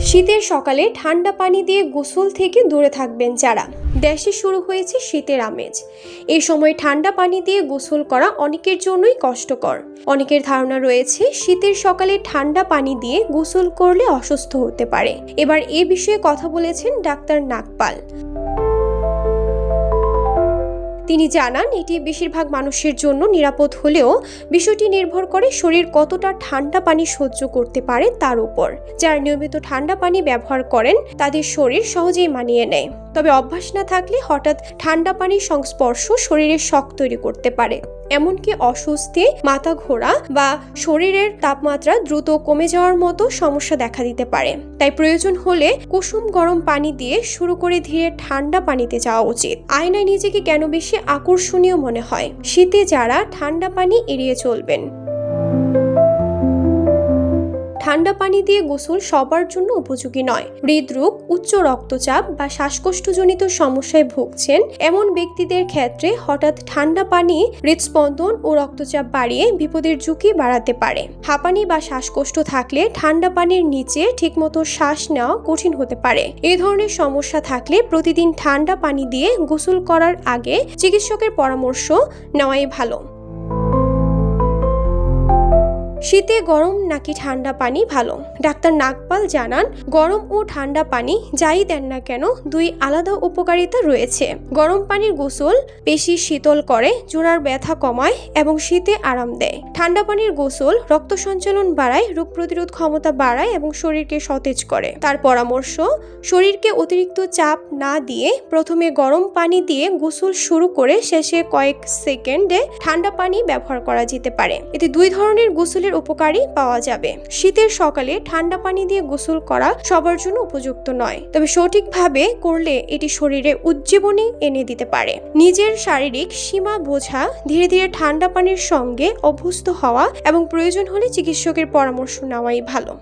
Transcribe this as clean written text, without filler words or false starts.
শীতের সকালে ঠান্ডা পানি দিয়ে গোসল থেকে দূরে থাকবেন যারা। দেশে শুরু হয়েছে শীতের আমেজ। এই সময় ঠান্ডা পানি দিয়ে গোসল করা অনেকের জন্যই কষ্টকর। অনেকের ধারণা রয়েছে শীতের সকালে ঠান্ডা পানি দিয়ে গোসল করলে অসুস্থ হতে পারে। এবার এ বিষয়ে কথা বলেছেন ডাক্তার নাগপাল। তিনি জানান, এটি বেশিরভাগ মানুষের জন্য নিরাপদ হলেও বিষয়টি নির্ভর করে শরীর কতটা ঠান্ডা পানি সহ্য করতে পারে তার উপর। যারা নিয়মিত ঠান্ডা পানি ব্যবহার করেন তাদের শরীর সহজেই মানিয়ে নেয়, তবে অভ্যাস না থাকলে হঠাৎ ঠান্ডা পানির সংস্পর্শ শরীরে শক তৈরি করতে পারে, এমনকি অস্বস্তি, মাথা ঘোরা বা শরীরের তাপমাত্রা দ্রুত কমে যাওয়ার মতো সমস্যা দেখা দিতে পারে। তাই প্রয়োজন হলে কুসুম গরম পানি দিয়ে শুরু করে ধীরে ঠান্ডা পানিতে যাওয়া উচিত। আয়নায় নিজেকে কেন বেশি আকর্ষণীয় মনে হয়? শীতে যারা ঠান্ডা পানি এড়িয়ে চলবেন। ঠান্ডা পানি দিয়ে গোসল সবার জন্য উপযোগী নয়। হৃদরোগ, উচ্চ রক্তচাপ বা শ্বাসকষ্টজনিত সমস্যায় ভুগছেন এমন ব্যক্তিদের ক্ষেত্রে হঠাৎ ঠান্ডা পানি হৃদস্পন্দন ও রক্তচাপ বাড়িয়ে বিপদের ঝুঁকি বাড়াতে পারে। হাঁপানি বা শ্বাসকষ্ট থাকলে ঠান্ডা পানির নিচে ঠিকমতো শ্বাস নেওয়া কঠিন হতে পারে। এই ধরনের সমস্যা থাকলে প্রতিদিন ঠান্ডা পানি দিয়ে গোসল করার আগে চিকিৎসকের পরামর্শ নেওয়াই ভালো। শীতে গরম নাকি ঠান্ডা পানি ভালো? ডাক্তার নাগপাল জানান, গরম ও ঠান্ডা পানি যাই দেন না কেন দুই আলাদা উপকারিতা রয়েছে। গরম পানির গোসল পেশি শীতল করে, জোড়ার ব্যথা কমায় এবং শীতে আরাম দেয়। ঠান্ডা পানির গোসল রক্ত সঞ্চালন বাড়ায়, রোগ প্রতিরোধ ক্ষমতা বাড়ায় এবং শরীরকে সতেজ করে। তার পরামর্শ, শরীরকে অতিরিক্ত চাপ না দিয়ে প্রথমে গরম পানি দিয়ে গোসল শুরু করে শেষে কয়েক সেকেন্ডে ঠান্ডা পানি ব্যবহার করা যেতে পারে। এতে দুই ধরনের গোসলের উপকারী পাওয়া যাবে। শীতের সকালে ঠান্ডা পানি দিয়ে গোসল করা সবার জন্য উপযুক্ত নয়, তবে সঠিকভাবে করলে এটি শরীরে উজ্জীবনী এনে দিতে পারে। নিজের শারীরিক সীমা বোঝা, ধীরে ধীরে ঠান্ডা পানির সঙ্গে অভ্যস্ত হওয়া এবং প্রয়োজন হলে চিকিৎসকের পরামর্শ নেওয়াই ভালো।